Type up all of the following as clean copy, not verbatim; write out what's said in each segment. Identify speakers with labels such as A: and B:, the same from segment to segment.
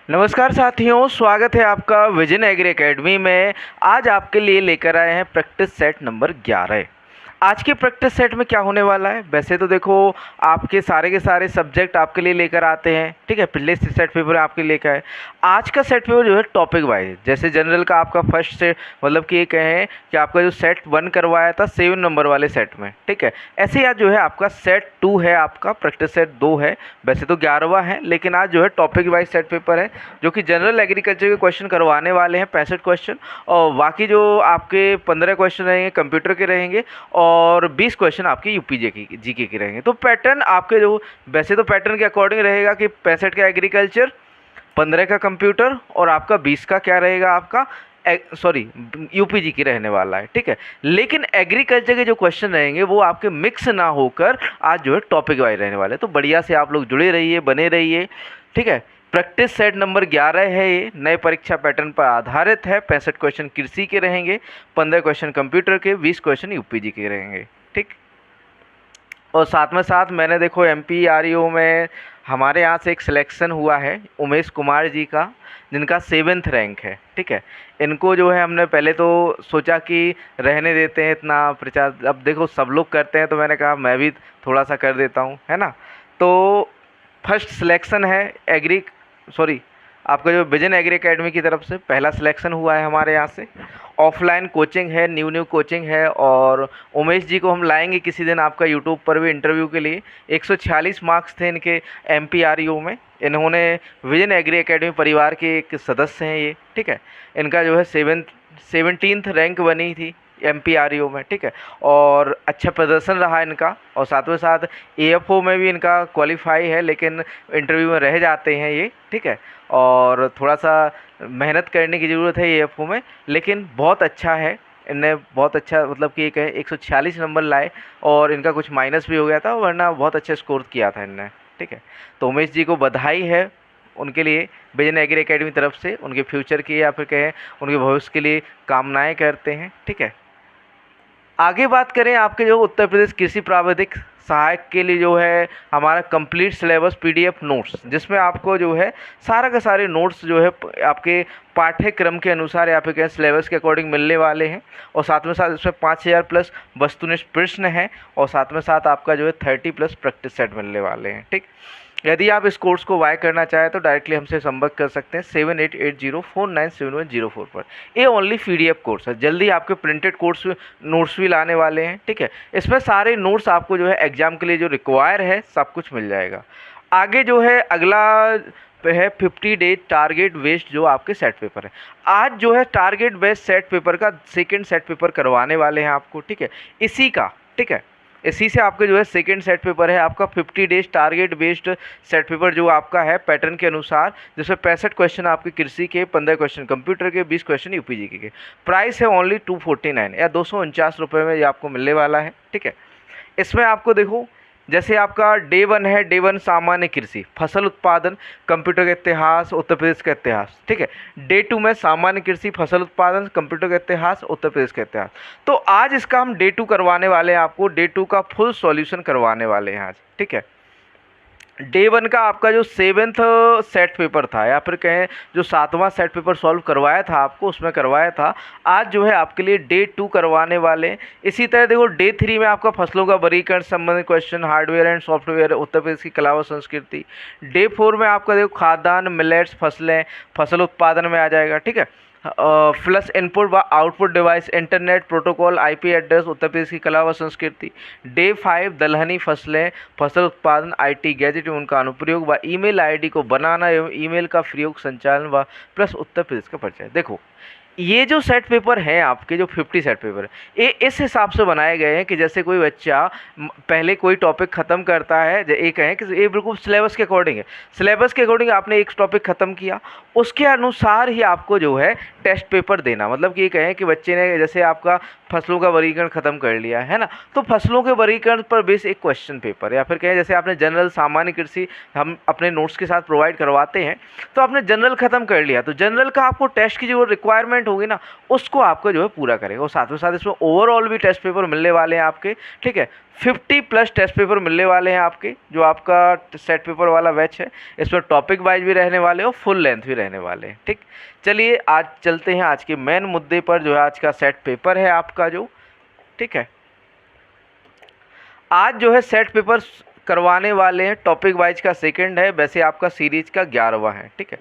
A: नमस्कार साथियों, स्वागत है आपका विजन एग्री एकेडमी में। आज आपके लिए लेकर आए हैं प्रैक्टिस सेट नंबर 11। आज के प्रैक्टिस सेट में क्या होने वाला है, वैसे तो देखो आपके सारे के सारे सब्जेक्ट आपके लिए लेकर आते हैं, ठीक है। पिछले सेट पेपर आपके लेकर आए। आज का सेट पेपर जो है टॉपिक वाइज, जैसे जनरल का आपका फर्स्ट सेट, मतलब कि ये कहें कि आपका जो सेट 1 करवाया था 7 नंबर वाले सेट में, ठीक है। ऐसे ही आज जो है आपका सेट 2 है, आपका प्रैक्टिस सेट 2 है। वैसे तो 11वां है, लेकिन आज जो है टॉपिक वाइज सेट पेपर है, जो कि जनरल एग्रीकल्चर के क्वेश्चन करवाने वाले हैं 65 क्वेश्चन, और बाकी जो आपके 15 क्वेश्चन रहेंगे कंप्यूटर के रहेंगे, और 20 क्वेश्चन आपके यूपी जीके के रहेंगे। तो पैटर्न आपके जो, वैसे तो पैटर्न के अकॉर्डिंग रहेगा कि 65 का एग्रीकल्चर, 15 का कंप्यूटर और आपका 20 का क्या रहेगा, आपका यूपीजी की रहने वाला है, ठीक है। लेकिन एग्रीकल्चर के जो क्वेश्चन रहेंगे वो आपके मिक्स ना होकर आज जो है टॉपिक वाइज रहने वाले हैं। तो बढ़िया से आप लोग जुड़े रहिए, बने रहिए, ठीक है। प्रैक्टिस सेट नंबर 11 है, ये नए परीक्षा पैटर्न पर आधारित है। 65 क्वेश्चन कृषि के रहेंगे, 15 क्वेश्चन कंप्यूटर के, 20 क्वेश्चन यूपीजी के रहेंगे, ठीक। और साथ में साथ मैंने देखो एमपीआरईओ में हमारे यहाँ से एक सिलेक्शन हुआ है उमेश कुमार जी का, जिनका 7th रैंक है, ठीक है। इनको जो है हमने पहले तो सोचा कि रहने देते हैं इतना प्रचार, अब देखो सब लोग करते हैं तो मैंने कहा मैं भी थोड़ा सा कर देता हूँ, है ना। तो फर्स्ट सिलेक्शन है आपका जो विजन एग्री एकेडमी की तरफ से पहला सिलेक्शन हुआ है हमारे यहाँ से। ऑफलाइन कोचिंग है, न्यू कोचिंग है, और उमेश जी को हम लाएंगे किसी दिन आपका यूट्यूब पर भी इंटरव्यू के लिए। 146 मार्क्स थे इनके एमपीआरईओ में। इन्होंने विजन एग्री एकेडमी परिवार के एक सदस्य हैं ये, ठीक है। इनका जो है 17th रैंक बनी थी एमपीआरईओ में, ठीक है। और अच्छा प्रदर्शन रहा इनका, और साथ में साथ एएफओ में भी इनका क्वालिफाई है, लेकिन इंटरव्यू में रह जाते हैं ये, ठीक है। और थोड़ा सा मेहनत करने की ज़रूरत है एएफओ में, लेकिन बहुत अच्छा है। इनने बहुत अच्छा, मतलब कि एक 146 नंबर लाए, और इनका कुछ माइनस भी हो गया था, वरना बहुत अच्छा स्कोर किया था इनने, ठीक है। तो उमेश जी को बधाई है उनके लिए, विजन एग्री एकेडमी तरफ से, उनके फ्यूचर की या फिर कहें उनके भविष्य के लिए कामनाएं करते हैं, ठीक है। आगे बात करें आपके जो उत्तर प्रदेश कृषि प्राविधिक सहायक के लिए जो है हमारा कंप्लीट सिलेबस पीडीएफ नोट्स, जिसमें आपको जो है सारा का सारे नोट्स जो है आपके पाठ्यक्रम के अनुसार या फिर कहें सिलेबस के अकॉर्डिंग मिलने वाले हैं। और साथ में साथ इसमें 5000 प्लस वस्तुनिष्ठ प्रश्न हैं, और साथ में साथ आपका जो है 30 प्लस प्रैक्टिस सेट मिलने वाले हैं, ठीक। यदि आप इस कोर्स को बाय करना चाहें तो डायरेक्टली हमसे संपर्क कर सकते हैं 7880497104 पर। ये ओनली पीडीएफ कोर्स है, जल्दी आपके प्रिंटेड कोर्स नोट्स भी लाने वाले हैं, ठीक है। इसमें सारे नोट्स आपको जो है एग्जाम के लिए जो रिक्वायर है सब कुछ मिल जाएगा। आगे जो है अगला है 50 डेज टारगेट बेस्ड जो आपके सेट पेपर है। आज जो है टारगेट बेस्ड सेट पेपर का सेकेंड सेट पेपर करवाने वाले हैं आपको, ठीक है। इसी का, ठीक है, इसी से आपके जो है सेकेंड सेट पेपर है आपका 50 days target based set paper, जो आपका है पैटर्न के अनुसार, जिसमें 65 क्वेश्चन आपके कृषि के, 15 क्वेश्चन कंप्यूटर के, 20 क्वेश्चन यूपीजी के। प्राइस है ओनली 249 या 249 रुपये में ये आपको मिलने वाला है, ठीक है। इसमें आपको देखो, जैसे आपका डे 1 है, डे 1 सामान्य कृषि फसल उत्पादन कंप्यूटर का इतिहास उत्तर प्रदेश का इतिहास, ठीक है। डे 2 में सामान्य कृषि फसल उत्पादन कंप्यूटर का इतिहास उत्तर प्रदेश का इतिहास। तो आज इसका हम डे 2 करवाने वाले हैं, आपको डे 2 का फुल सॉल्यूशन करवाने वाले हैं आज, ठीक है। डे 1 का आपका जो 7th सेट पेपर था, या फिर कहें जो 7वां सेट पेपर सॉल्व करवाया था आपको, उसमें करवाया था। आज जो है आपके लिए डे 2 करवाने वाले हैं। इसी तरह देखो डे 3 में आपका फसलों का वर्गीकरण संबंधित क्वेश्चन, हार्डवेयर एंड सॉफ्टवेयर, उत्तर प्रदेश की कला व संस्कृति। डे 4 में आपका देखो खाद्यान्न, मिलेट्स, फसलें, फसल उत्पादन में आ जाएगा, ठीक है। प्लस इनपुट व output device, internet protocol, IP address, Uttar Pradesh की कला व संस्कृति। डे 5 दलहनी फसलें, फसल उत्पादन, आईटी गैजेट एवं उनका अनुप्रयोग व ईमेल आईडी को बनाना एवं ईमेल का प्रयोग संचालन व प्लस उत्तर प्रदेश का परिचय। देखो ये जो सेट पेपर हैं आपके, जो 50 सेट पेपर है, ये इस हिसाब से बनाए गए हैं कि जैसे कोई बच्चा पहले कोई टॉपिक ख़त्म करता है, ये कहें कि ये बिल्कुल सिलेबस के अकॉर्डिंग है। सिलेबस के अकॉर्डिंग आपने एक टॉपिक ख़त्म किया, उसके अनुसार ही आपको जो है टेस्ट पेपर देना। मतलब कि ये कहें कि बच्चे ने जैसे आपका फसलों का वर्गीकरण ख़त्म कर लिया है ना, तो फसलों के वर्गीकरण पर बेस एक क्वेश्चन पेपर, या फिर कहें जैसे आपने जनरल सामान्य कृषि हम अपने नोट्स के साथ प्रोवाइड करवाते हैं, तो आपने जनरल ख़त्म कर लिया, तो जनरल का आपको टेस्ट की जो रिक्वायरमेंट रिक्वायरमेंट होगी ना उसको आपको जो है पूरा करेगा। और साथ में साथ इसमें ओवरऑल भी टेस्ट पेपर मिलने वाले हैं आपके, ठीक है। 50+ टेस्ट पेपर मिलने वाले हैं आपके, जो आपका सेट पेपर वाला बैच है। इसमें टॉपिक वाइज भी रहने वाले और फुल लेंथ भी रहने वाले हैं, ठीक। चलिए आज चलते हैं आज के मेन मुद्दे पर, जो है आज का सेट पेपर है आपका जो, ठीक है। आज जो है सेट पेपर करवाने वाले हैं टॉपिक वाइज का सेकंड है, वैसे आपका सीरीज का 11वां है, ठीक है।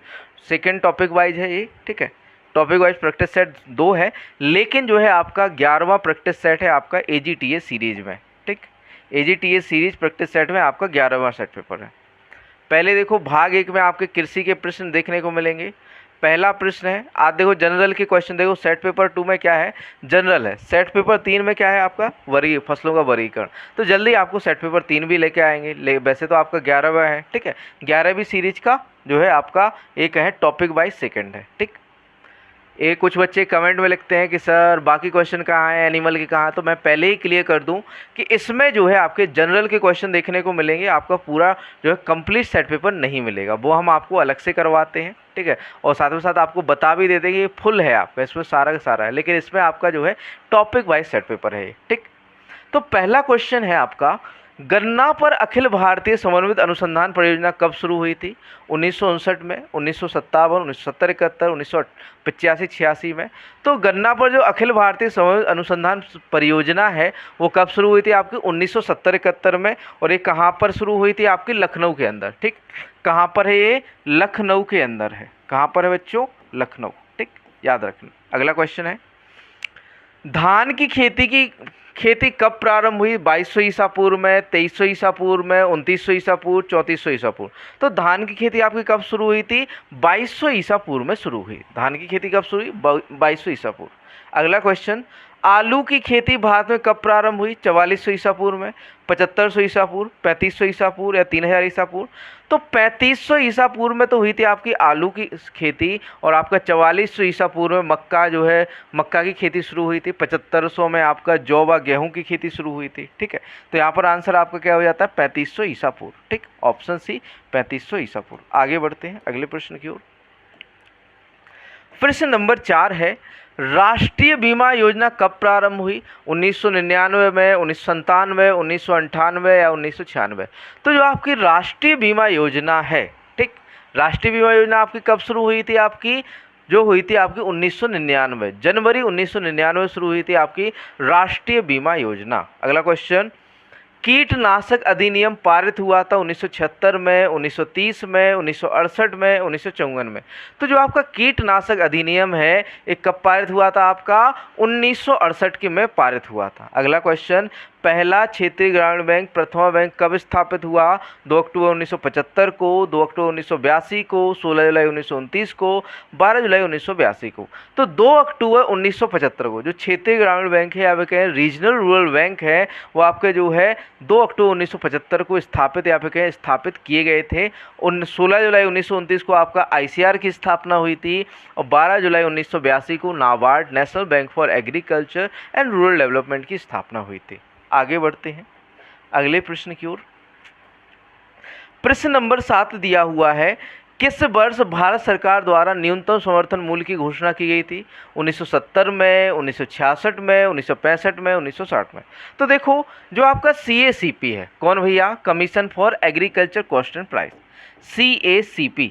A: सेकंड टॉपिक वाइज है ये, ठीक है। टॉपिक वाइज प्रैक्टिस सेट 2 है, लेकिन जो है आपका 11वां प्रैक्टिस सेट है आपका AGTS सीरीज में, ठीक। AGTS सीरीज प्रैक्टिस सेट में आपका 11वां सेट पेपर है। पहले देखो भाग 1 में आपके कृषि के प्रश्न देखने को मिलेंगे। पहला प्रश्न है, आज देखो जनरल के क्वेश्चन देखो, सेट पेपर 2 में क्या है, जनरल है। सेट पेपर 3 में क्या है आपका, फसलों का वर्गीकरण। तो जल्दी आपको सेट पेपर 3 भी लेके आएंगे। वैसे तो आपका 11वां है, ठीक है। 11वीं सीरीज का जो है आपका एक है टॉपिक वाइज सेकंड है, ठीक। कुछ बच्चे कमेंट में लिखते हैं कि सर बाकी क्वेश्चन कहाँ हैं, एनिमल के कहाँ, तो मैं पहले ही क्लियर कर दूं कि इसमें जो है आपके जनरल के क्वेश्चन देखने को मिलेंगे। आपका पूरा जो है कंप्लीट सेट पेपर नहीं मिलेगा, वो हम आपको अलग से करवाते हैं, ठीक है। और साथ में साथ आपको बता भी देते हैं कि ये फुल है आपका, इसमें सारा का सारा है, लेकिन इसमें आपका जो है टॉपिक वाइज सेट पेपर है, ठीक। तो पहला क्वेश्चन है आपका, गन्ना पर अखिल भारतीय समन्वित अनुसंधान परियोजना कब शुरू हुई थी? 1959 में, 1957, 1970, 71, 1985, 86 में। तो गन्ना पर जो अखिल भारतीय समन्वित अनुसंधान परियोजना है वो कब शुरू हुई थी आपकी? 1970, 71 में। और ये कहाँ पर शुरू हुई थी आपकी? लखनऊ के अंदर, ठीक। कहाँ पर है ये? लखनऊ के अंदर है। कहाँ पर है बच्चों? लखनऊ, ठीक, याद रखना। अगला क्वेश्चन है, धान की खेती कब प्रारंभ हुई? 2200 ईसा पूर्व में, 2300 ईसा पूर्व में, 2900 ईसा पूर्व, 3400 ईसा पूर्व। तो धान की खेती आपकी कब शुरू हुई थी? 2200 ईसा पूर्व में शुरू हुई। धान की खेती कब शुरू हुई? 2200 ईसा पूर्व। अगला क्वेश्चन, आलू की खेती भारत में कब प्रारंभ हुई? 4400 ईसा पूर्व में, 7500 ईसा पूर्व, 3500 ईसा पूर्व या 3000 ईसा पूर्व। तो 3500 ईसा पूर्व में तो हुई थी आपकी आलू की खेती, और आपका 4400 ईसा पूर्व में मक्का जो है मक्का की खेती शुरू हुई थी। 7500 में आपका जौ व गेहूं की खेती शुरू हुई थी, ठीक है। तो यहाँ पर आंसर आपका क्या हो जाता है? 3500 ईसा पूर्व, ठीक। ऑप्शन सी 3500 ईसा पूर्व। आगे बढ़ते हैं अगले प्रश्न की ओर। प्रश्न नंबर 4 है, राष्ट्रीय बीमा योजना कब प्रारंभ हुई? 1999 में, 1997, 1998 या 1996। तो जो आपकी राष्ट्रीय बीमा योजना है, ठीक, राष्ट्रीय बीमा योजना आपकी कब शुरू हुई थी? आपकी जो हुई थी आपकी 1999, जनवरी 1999 शुरू हुई थी आपकी राष्ट्रीय बीमा योजना। अगला क्वेश्चन, कीटनाशक अधिनियम पारित हुआ था 1976 में, 1930 में, 1968 में, 1954 में। तो जो आपका कीटनाशक अधिनियम है एक कब पारित हुआ था आपका? 1968 के में पारित हुआ था। अगला क्वेश्चन, पहला क्षेत्रीय ग्रामीण बैंक प्रथमा बैंक कब स्थापित हुआ? 2 अक्टूबर 1975 को, 2 अक्टूबर 1982 को, 16 जुलाई 1929 को, 12 जुलाई 1982 को। तो 2 अक्टूबर 1975 को जो क्षेत्रीय ग्रामीण बैंक है, या फिर कहें रीजनल रूरल बैंक है, वो आपके जो है 2 अक्टूबर 1975 को स्थापित या फिर कहें स्थापित किए गए थे। 16 जुलाई 1929 को आपका ICR की स्थापना हुई थी, और 12 जुलाई 1982 को NABARD national bank for agriculture and rural development की स्थापना हुई थी। आगे बढ़ते हैं अगले प्रश्न की ओर। प्रश्न नंबर 7 दिया हुआ है, किस वर्ष भारत सरकार द्वारा न्यूनतम समर्थन मूल्य की घोषणा की गई थी? 1970 में, 1966 में, 1965 में, 1960 में। तो देखो जो आपका CACP है, कौन भैया? Commission for agriculture cost and price, CACP।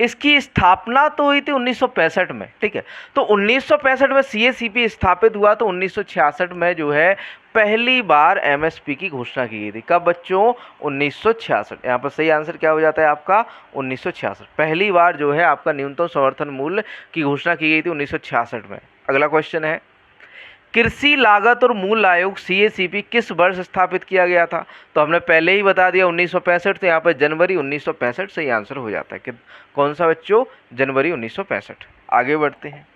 A: इसकी स्थापना तो हुई थी 1965 में, ठीक है। तो 1965 में CACP स्थापित हुआ, तो 1966 में जो है पहली बार MSP की घोषणा की गई थी। कब बच्चों? 1966। यहाँ पर सही आंसर क्या हो जाता है आपका? 1966। पहली बार जो है आपका न्यूनतम समर्थन मूल्य की घोषणा की गई थी 1966 में। अगला क्वेश्चन है, कृषि लागत और मूल्य आयोग CACP किस वर्ष स्थापित किया गया था? तो हमने पहले ही बता दिया 1965, तो यहाँ पर जनवरी 1965 सही आंसर हो जाता है। कि कौन सा बच्चों? जनवरी 1965। आगे बढ़ते हैं।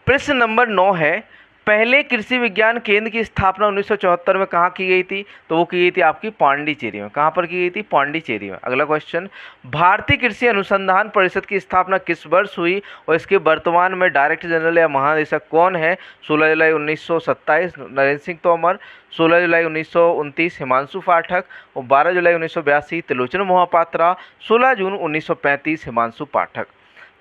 A: प्रश्न नंबर 9 है, पहले कृषि विज्ञान केंद्र की स्थापना 1974 में कहाँ की गई थी? तो वो की गई थी आपकी पांडिचेरी में। कहाँ पर की गई थी? पांडिचेरी में। अगला क्वेश्चन, भारतीय कृषि अनुसंधान परिषद की स्थापना किस वर्ष हुई और इसके वर्तमान में डायरेक्टर जनरल या महानिदेशक कौन है? 16 जुलाई 1927 नरेंद्र सिंह तोमर, 16 जुलाई 1929 हिमांशु पाठक, और 12 जुलाई 1982 त्रिलोचन मोहपात्रा, 16 जून 1935 हिमांशु पाठक।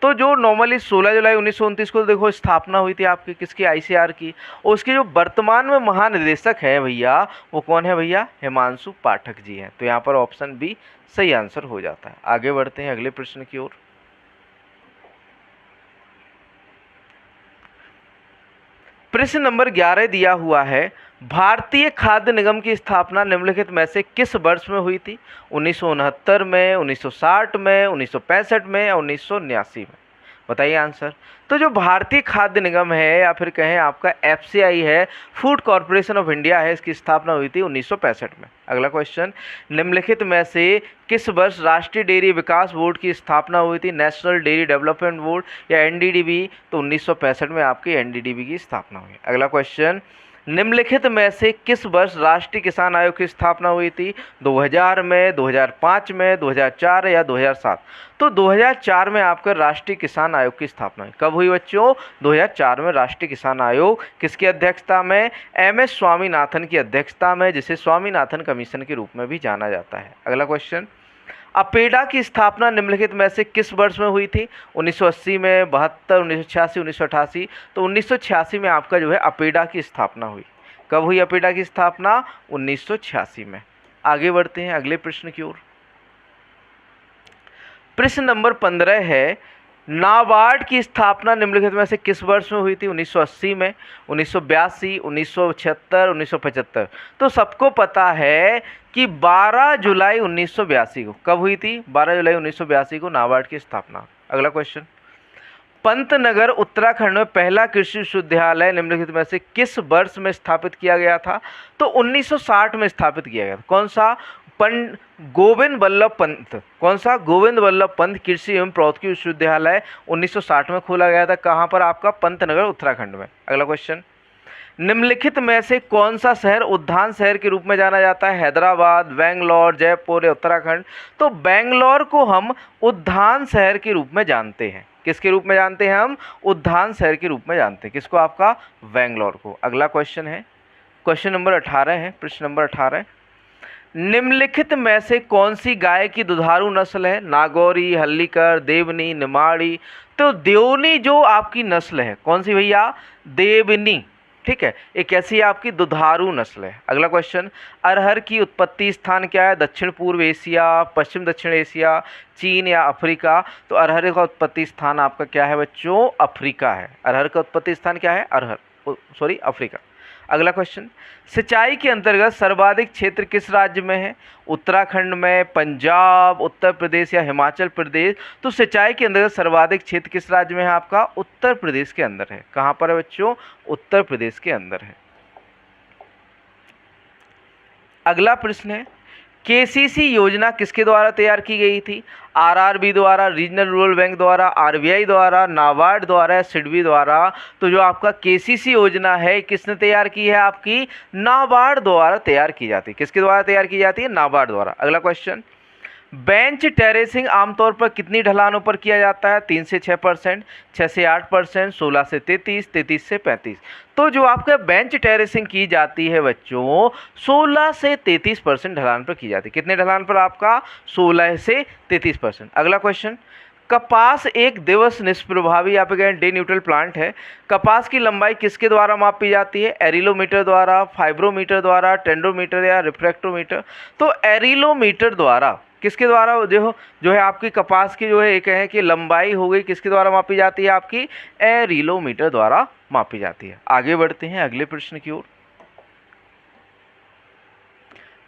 A: तो जो नॉर्मली 16 जुलाई 1929 को देखो स्थापना हुई थी आपकी किसकी, आईसीआर की, और उसके जो वर्तमान में महानिदेशक है भैया वो कौन है भैया, हिमांशु पाठक जी हैं। तो यहाँ पर ऑप्शन बी सही आंसर हो जाता है। आगे बढ़ते हैं अगले प्रश्न की ओर। प्रश्न नंबर 11 दिया हुआ है, भारतीय खाद्य निगम की स्थापना निम्नलिखित में से किस वर्ष में हुई थी? 1969 में, 1960 में, 1965 में या 1979 में? बताइए आंसर। तो जो भारतीय खाद्य निगम है या फिर कहें आपका एफसीआई है, फूड कॉरपोरेशन ऑफ इंडिया है, इसकी स्थापना हुई थी 1965 में। अगला क्वेश्चन, निम्नलिखित में से किस वर्ष राष्ट्रीय डेयरी विकास बोर्ड की स्थापना हुई थी? नेशनल डेयरी डेवलपमेंट बोर्ड या एनडीडीबी? तो 1965 में आपकी एनडीडीबी की स्थापना हुई। अगला क्वेश्चन, निम्नलिखित में से किस वर्ष राष्ट्रीय किसान आयोग की स्थापना हुई थी? 2000 में, 2005 में, 2004 या 2007? तो 2004 में आपका राष्ट्रीय किसान आयोग की स्थापना हुई। कब हुई बच्चों? 2004 में राष्ट्रीय किसान आयोग किसकी अध्यक्षता में? एमएस स्वामीनाथन की अध्यक्षता में, जिसे स्वामीनाथन कमीशन के रूप में भी जाना जाता है। अगला क्वेश्चन, अपेडा की स्थापना निम्नलिखित में से किस वर्ष में हुई थी? 1980 में, 72, 1986, 1988? तो 1986 में आपका जो है अपेडा की स्थापना हुई। कब हुई अपेडा की स्थापना? 1986 में। आगे बढ़ते हैं अगले प्रश्न की ओर। प्रश्न नंबर 15 है, नाबार्ड की स्थापना निम्नलिखित में से किस वर्ष में हुई थी? 1980 में, 1982, 1976, 1975? तो सबको पता है कि 12 जुलाई 1982 को। कब हुई थी? 12 जुलाई 1982 को नाबार्ड की स्थापना। अगला क्वेश्चन, पंतनगर उत्तराखंड में पहला कृषि विश्वविद्यालय निम्नलिखित में से किस वर्ष में स्थापित किया गया था? तो 1960 में स्थापित किया गया था। कौन सा? गोविंद वल्लभ पंत। कौन सा? गोविंद वल्लभ पंत कृषि एवं प्रौद्योगिकी विश्वविद्यालय 1960 में खोला गया था। कहाँ पर? आपका पंतनगर उत्तराखंड में। अगला क्वेश्चन, निम्नलिखित में से कौन सा शहर उद्यान शहर के रूप में जाना जाता है? हैदराबाद, बेंगलोर, जयपुर या उत्तराखंड? तो बेंगलोर को हम उद्यान शहर के रूप में जानते हैं। किसके रूप में जानते हैं हम? उद्यान शहर के रूप में जानते हैं। किसको? आपका बेंगलोर को। अगला क्वेश्चन है, क्वेश्चन नंबर 18 है, प्रश्न नंबर 18, निम्नलिखित में से कौन सी गाय की दुधारू नस्ल है? नागौरी, हल्लीकर, देवनी, निमाड़ी? तो देवनी जो आपकी नस्ल है, कौन सी भैया? देवनी। ठीक है, एक ऐसी आपकी दुधारू नस्ल है। अगला क्वेश्चन, अरहर की उत्पत्ति स्थान क्या है? दक्षिण पूर्व एशिया, पश्चिम दक्षिण एशिया, चीन या अफ्रीका? तो अरहर का उत्पत्ति स्थान आपका क्या है बच्चों? अफ्रीका है। अरहर का उत्पत्ति स्थान क्या है? अफ्रीका। अगला क्वेश्चन, सिंचाई के अंतर्गत सर्वाधिक क्षेत्र किस राज्य में है? उत्तराखंड में, पंजाब, उत्तर प्रदेश या हिमाचल प्रदेश? तो सिंचाई के अंतर्गत सर्वाधिक क्षेत्र किस राज्य में है? आपका उत्तर प्रदेश के अंदर है। कहाँ पर है बच्चों? उत्तर प्रदेश के अंदर है। अगला प्रश्न है, केसीसी योजना किसके द्वारा तैयार की गई थी? आरआरबी द्वारा, रीजनल रूरल बैंक द्वारा, आरबीआई द्वारा, नाबार्ड द्वारा, सिडबी द्वारा? तो जो आपका केसीसी योजना है किसने तैयार की है? आपकी नाबार्ड द्वारा तैयार की जाती है। किसके द्वारा तैयार की जाती है? नाबार्ड द्वारा। अगला क्वेश्चन, बेंच टेरेसिंग आमतौर पर कितनी ढलानों पर किया जाता है? 3 से 6%, 6 से 8%, 16 से 33, 33 से 35? तो जो आपका बेंच टेरेसिंग की जाती है बच्चों 16 से 33% ढलान पर की जाती है। कितने ढलान पर? आपका 16 से 33%। अगला क्वेश्चन, कपास एक दिवस निष्प्रभावी आप कहें डे न्यूट्रल प्लांट है। कपास की लंबाई किसके द्वारा मापी जाती है? एरिलोमीटर द्वारा, फाइब्रोमीटर द्वारा, टेंडोमीटर या रिफ्रैक्टोमीटर? तो एरिलोमीटर द्वारा। किसके द्वारा? जो है आपकी कपास की जो है एक है कि लंबाई हो गई, किसके द्वारा मापी जाती है? आपकी एरिलोमीटर द्वारा मापी जाती है। आगे बढ़ते हैं अगले प्रश्न की ओर।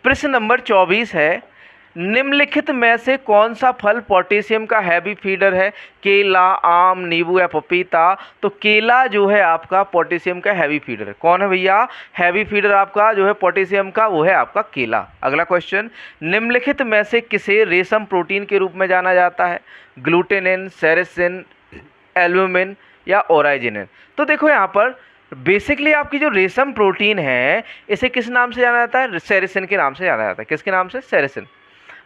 A: प्रश्न नंबर 24 है, निम्नलिखित में से कौन सा फल पोटेशियम का हैवी फीडर है? केला, आम, नींबू या पपीता? तो केला जो है आपका पोटेशियम का हैवी फीडर है। कौन है भैया हैवी फीडर आपका जो है पोटेशियम का? वो है आपका केला। अगला क्वेश्चन, निम्नलिखित में से किसे रेशम प्रोटीन के रूप में जाना जाता है? ग्लूटेनिन, सेरेसिन, एल्बुमिन या ओराइजिनिन? तो देखो यहाँ पर बेसिकली आपकी जो रेशम प्रोटीन है इसे किस नाम से जाना जाता है? सेरेसिन के नाम से जाना जाता है। किसके नाम से? सेरेसिन।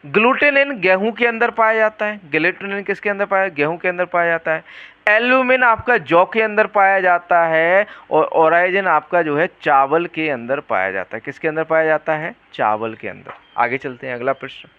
A: ग्लूटेनिन गेहूं के अंदर पाया जाता है। ग्लूटेनिन किसके अंदर पाया? गेहूं के अंदर पाया जाता है। एल्यूमिन आपका जौ के अंदर पाया जाता है और ओराइजन आपका जो है चावल के अंदर पाया जाता है। किसके अंदर पाया जाता है? चावल के अंदर। आगे चलते हैं, अगला प्रश्न।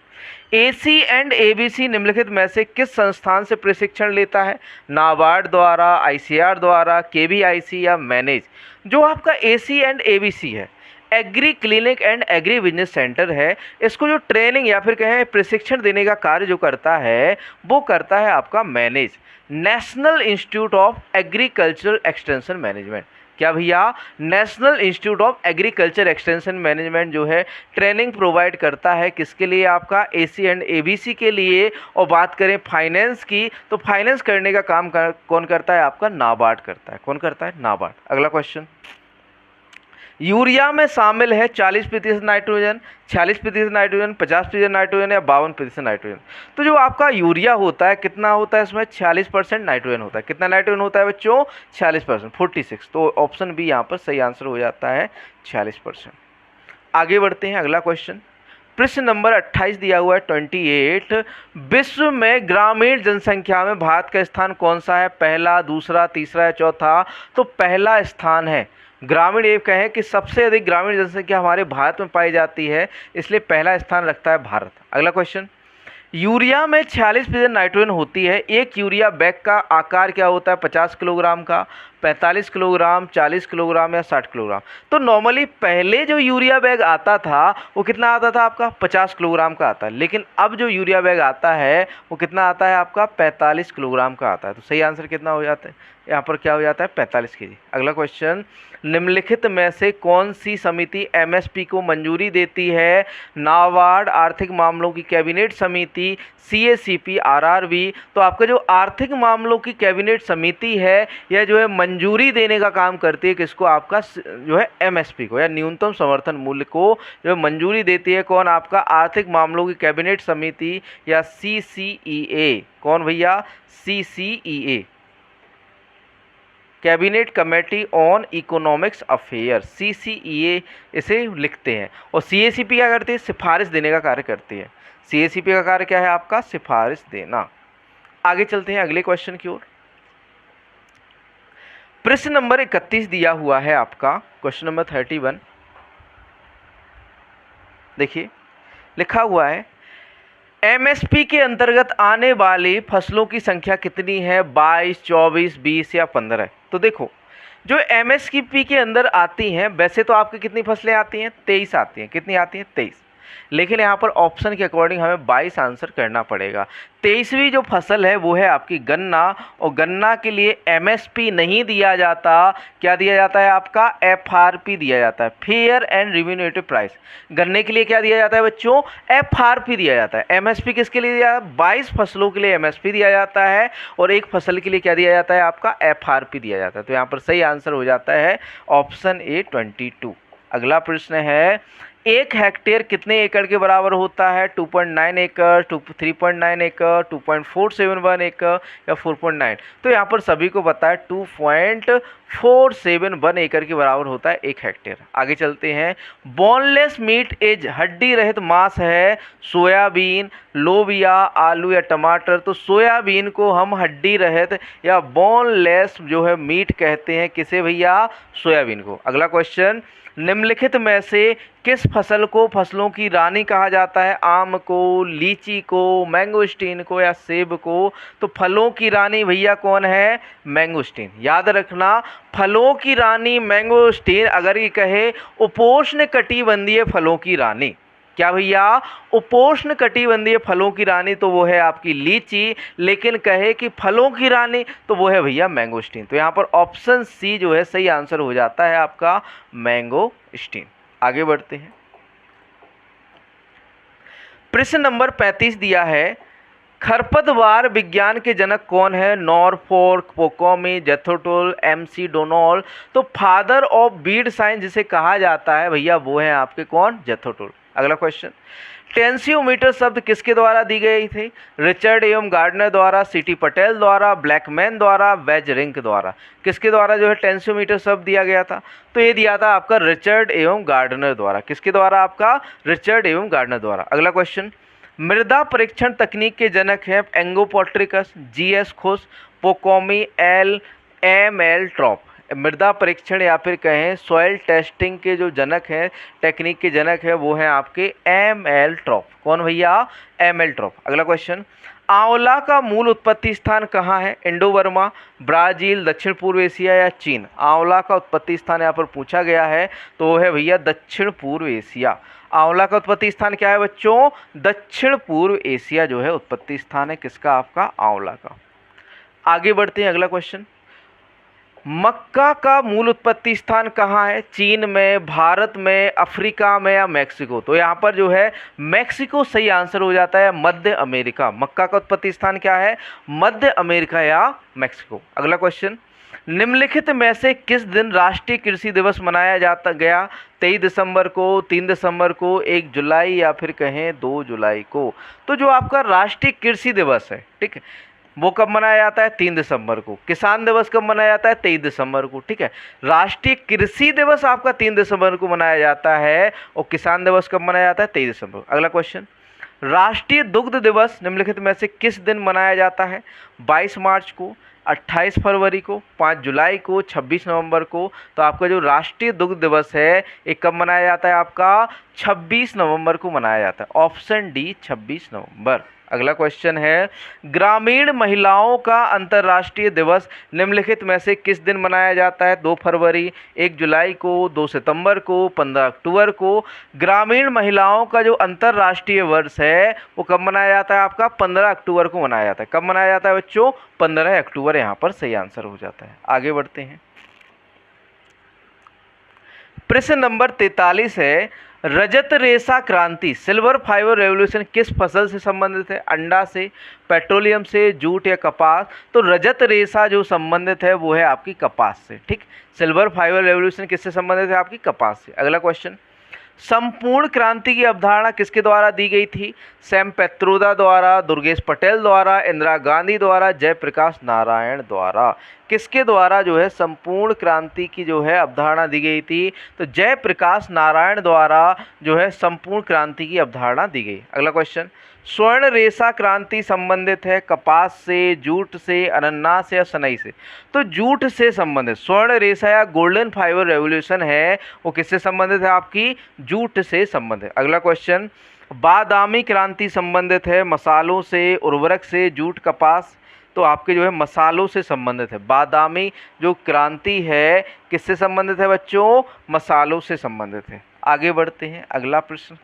A: एसी एंड एबीसी निम्नलिखित में से किस संस्थान से प्रशिक्षण लेता है? नाबार्ड द्वारा, आईसीआर द्वारा, केवीआईसी या मैनेज? जो आपका एसी एंड एबीसी है, agree clinic and agri business centre है, इसको जो ट्रेनिंग या फिर कहें प्रशिक्षण देने का कार्य जो करता है वो करता है आपका manage, national institute of agricultural extension management. क्या भैया? National institute of agriculture extension management जो है ट्रेनिंग प्रोवाइड करता है किसके लिए? आपका एसी एंड एबीसी के लिए। और बात करें फाइनेंस की, तो फाइनेंस करने का काम कौन करता है? आपका नाबार्ड करता है। कौन करता है? नाबार्ड। अगला क्वेश्चन। यूरिया में शामिल है 40% नाइट्रोजन, 46% नाइट्रोजन, 50% नाइट्रोजन या 52% नाइट्रोजन? तो जो आपका यूरिया होता है कितना होता है? इसमें 46% नाइट्रोजन होता है। कितना नाइट्रोजन होता है बच्चों? 46%, 46। तो ऑप्शन बी यहाँ पर सही आंसर हो जाता है, 46%। आगे बढ़ते हैं, अगला क्वेश्चन। प्रश्न नंबर 28 दिया हुआ है 28। विश्व में ग्रामीण जनसंख्या में भारत का स्थान कौन सा है? पहला, दूसरा, तीसरा या चौथा? तो पहला स्थान है। ग्रामीण, ये कहें कि सबसे अधिक ग्रामीण जनसंख्या हमारे भारत में पाई जाती है, इसलिए पहला स्थान रखता है भारत। अगला क्वेश्चन। यूरिया में 46% नाइट्रोजन होती है। एक यूरिया बैग का आकार क्या होता है? 50 किलोग्राम का, 45 किलोग्राम, 40 किलोग्राम या 60 किलोग्राम? तो नॉर्मली पहले जो यूरिया बैग आता था वो कितना आता था आपका? 50 किलोग्राम का आता है। लेकिन अब जो यूरिया बैग आता है वो कितना आता है आपका? 45 किलोग्राम का आता है। तो सही आंसर कितना हो जाता है? यहाँ पर क्या हो जाता है? 45 केजी। अगला क्वेश्चन। निम्नलिखित में से कौन सी समिति एमएसपी को मंजूरी देती है? नाबार्ड, आर्थिक मामलों की कैबिनेट समिति, सीएसीपी, आरआरबी? तो आपका जो आर्थिक मामलों की कैबिनेट समिति है यह जो है मंजूरी देने का काम करती है किसको? आपका जो है एमएसपी को, या न्यूनतम समर्थन मूल्य को जो मंजूरी देती है कौन? आपका आर्थिक मामलों की कैबिनेट समिति या सीसीईए। कौन भैया? CCEA, cabinet committee on economics affair, CCEA इसे लिखते हैं। और सीएसीपी क्या करती है? सिफारिश देने का कार्य करती है। सीएसीपी का कार्य क्या है आपका? सिफारिश देना। आगे चलते हैं अगले क्वेश्चन की ओर। प्रश्न नंबर 31 दिया हुआ है आपका, क्वेश्चन नंबर 31। देखिए लिखा हुआ है, एमएसपी के अंतर्गत आने वाली फसलों की संख्या कितनी है? 22, 24, 20 या 15? तो देखो जो एमएसपी के अंदर आती हैं, वैसे तो आपकी कितनी फसलें आती हैं? 23 आती हैं। कितनी आती हैं? 23। लेकिन यहाँ पर ऑप्शन के अकॉर्डिंग हमें 22 आंसर करना पड़ेगा। 23वीं जो फसल है वो है आपकी गन्ना, और गन्ना के लिए एमएसपी नहीं दिया जाता। क्या दिया जाता है आपका? एफआरपी दिया जाता है, फेयर एंड रिम्यूनरेटिव प्राइस। गन्ने के लिए क्या दिया जाता है बच्चों? एफआरपी दिया जाता है। एमएसपी किसके लिए दिया? 22 फसलों के लिए एमएसपी दिया जाता है और एक फसल के लिए क्या दिया जाता है आपका? एफआरपी दिया जाता है। तो यहाँ पर सही आंसर हो जाता है ऑप्शन ए 22। अगला प्रश्न है, 1 हेक्टेयर कितने एकड़ के बराबर होता है? 2.9 एकड़, 3.9 एकड़, 2.471 एकड़ या 4.9? तो यहाँ पर सभी को पता है 2.471 एकड़ के बराबर होता है 1 हेक्टेयर। आगे चलते हैं। बोनलेस मीट एज, हड्डी रहित मांस है सोयाबीन, लोबिया, आलू या टमाटर? तो सोयाबीन को हम हड्डी रहित या बोनलेस जो है मीट कहते हैं। किसे भैया? सोयाबीन को। अगला क्वेश्चन, निम्नलिखित में से किस फसल को फसलों की रानी कहा जाता है? आम को, लीची को, मैंगोस्टीन को या सेब को? तो फलों की रानी भैया कौन है? मैंगोस्टीन। याद रखना, फलों की रानी मैंगोस्टीन। अगर ये कहे उपोष्ण कटिबंधीय फलों की रानी, क्या भैया? उपोष्ण कटिबंधीय फलों की रानी, तो वो है आपकी लीची। लेकिन कहे कि फलों की रानी, तो वो है भैया मैंगोस्टीन। तो यहाँ पर ऑप्शन सी जो है सही आंसर हो जाता है आपका मैंगोस्टीन। आगे बढ़ते हैं। प्रश्न नंबर 35 दिया है, खरपतवार विज्ञान के जनक कौन है? नॉरफॉर्क, पोकोमी, जेथोटुल, एमसी डोनाल्ड? तो फादर ऑफ बीड साइंस जिसे कहा जाता है भैया वो है आपके कौन? जेथोटुल। अगला क्वेश्चन, टेंसियोमीटर शब्द किसके द्वारा दी गई थी? रिचर्ड एवं गार्डनर द्वारा, सीटी पटेल द्वारा, ब्लैकमैन द्वारा, वेजरिंक द्वारा? किसके द्वारा जो है टेंसियोमीटर शब्द दिया गया था? तो ये दिया था आपका रिचर्ड एवं गार्डनर द्वारा। किसके द्वारा? आपका रिचर्ड एवं गार्डनर द्वारा। अगला क्वेश्चन, मृदा परीक्षण तकनीक के जनक हैं एंगोपोट्रिकस, जीएस खोस, पोकोमी एल एम एल ट्रॉप। मृदा परीक्षण या फिर कहें सॉइल टेस्टिंग के जो जनक हैं, टेक्निक के जनक हैं, वो हैं आपके एम एल ट्रॉप। कौन भैया? एम एल ट्रॉप। अगला क्वेश्चन, आंवला का मूल उत्पत्ति स्थान कहाँ है? इंडो बर्मा, ब्राज़ील, दक्षिण पूर्व एशिया या चीन? आंवला का उत्पत्ति स्थान यहाँ पर पूछा गया है, तो वो है भैया दक्षिण पूर्व एशिया। आंवला का उत्पत्ति स्थान क्या है बच्चों? दक्षिण पूर्व एशिया जो है उत्पत्ति स्थान है किसका? आपका आंवला का। आगे बढ़ते हैं, अगला क्वेश्चन, मक्का का मूल उत्पत्ति स्थान कहाँ है? चीन में, भारत में, अफ्रीका में या मैक्सिको? तो यहाँ पर जो है मैक्सिको सही आंसर हो जाता है, मध्य अमेरिका। मक्का का उत्पत्ति स्थान क्या है? मध्य अमेरिका या मैक्सिको। अगला क्वेश्चन, निम्नलिखित में से किस दिन राष्ट्रीय कृषि दिवस मनाया जाता गया? 23 दिसंबर को, 3 दिसंबर को, 1 जुलाई या फिर कहें 2 जुलाई को? तो जो आपका राष्ट्रीय कृषि दिवस है, ठीक है, वो कब मनाया जाता है? 3 दिसंबर को। किसान दिवस कब मनाया जाता है? 23 दिसंबर को। ठीक है, राष्ट्रीय कृषि दिवस आपका 3 दिसंबर को मनाया जाता है और किसान दिवस कब मनाया जाता है? 23 दिसंबर को। अगला क्वेश्चन, राष्ट्रीय दुग्ध दिवस निम्नलिखित में से किस दिन मनाया जाता है? 22 मार्च को, 28 फरवरी को, 5 जुलाई को, 26 नवंबर को? तो आपका जो राष्ट्रीय दुग्ध दिवस है ये कब मनाया जाता है? आपका 26 नवंबर को मनाया जाता है। ऑप्शन डी 26 नवंबर। अगला क्वेश्चन है, ग्रामीण महिलाओं का अंतर्राष्ट्रीय दिवस निम्नलिखित में से किस दिन मनाया जाता है? 2 फरवरी, 1 जुलाई को, 2 सितंबर को, 15 अक्टूबर को? ग्रामीण महिलाओं का जो अंतर्राष्ट्रीय वर्ष है वो कब मनाया जाता है? आपका 15 अक्टूबर को मनाया जाता है। कब मनाया जाता है बच्चों? 15 अक्टूबर यहाँ पर सही आंसर हो जाता है। आगे बढ़ते हैं, प्रश्न नंबर 43 है, रजत रेशा क्रांति सिल्वर फाइबर रेवोल्यूशन किस फसल से संबंधित है? अंडा से, पेट्रोलियम से, जूट या कपास? तो रजत रेशा जो संबंधित है वो है आपकी कपास से। ठीक, सिल्वर फाइबर रेवोल्यूशन किससे संबंधित है? आपकी कपास से। अगला क्वेश्चन, संपूर्ण क्रांति की अवधारणा किसके द्वारा दी गई थी? सैम पेत्रोदा द्वारा, दुर्गेश पटेल द्वारा, इंदिरा गांधी द्वारा, जयप्रकाश नारायण द्वारा? किसके द्वारा जो है संपूर्ण क्रांति की जो है अवधारणा दी गई थी? तो जयप्रकाश नारायण द्वारा जो है संपूर्ण क्रांति की अवधारणा दी गई। अगला क्वेश्चन, स्वर्ण रेशा क्रांति संबंधित है कपास से, जूट से, अनानास या सनई से? तो जूट से संबंधित स्वर्ण रेशा या गोल्डन फाइबर रेवोल्यूशन है वो किससे संबंधित है? आपकी जूट से संबंधित। अगला क्वेश्चन, बादामी क्रांति संबंधित है मसालों से, उर्वरक से, जूट, कपास? तो आपके जो है मसालों से संबंधित है। बादामी जो क्रांति है किससे संबंधित है बच्चों? मसालों से संबंधित है। आगे बढ़ते हैं, अगला प्रश्न,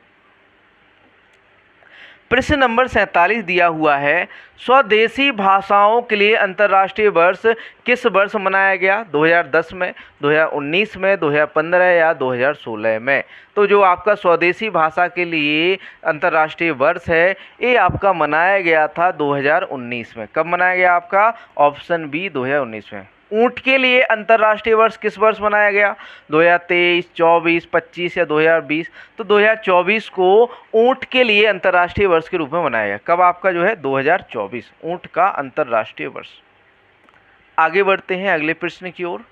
A: प्रश्न नंबर 47 दिया हुआ है, स्वदेशी भाषाओं के लिए अंतर्राष्ट्रीय वर्ष किस वर्ष मनाया गया? 2010 में, 2019 में, 2015 या 2016 में? तो जो आपका स्वदेशी भाषा के लिए अंतर्राष्ट्रीय वर्ष है ये आपका मनाया गया था 2019 में। कब मनाया गया आपका? ऑप्शन बी 2019 में। ऊंट के लिए अंतर्राष्ट्रीय वर्ष किस वर्ष मनाया गया? 2023, 24, 25 या 2020? तो 2024 को ऊंट के लिए अंतर्राष्ट्रीय वर्ष के रूप में मनाया गया। कब आपका जो है? 2024 ऊंट का अंतर्राष्ट्रीय वर्ष। आगे बढ़ते हैं अगले प्रश्न की ओर।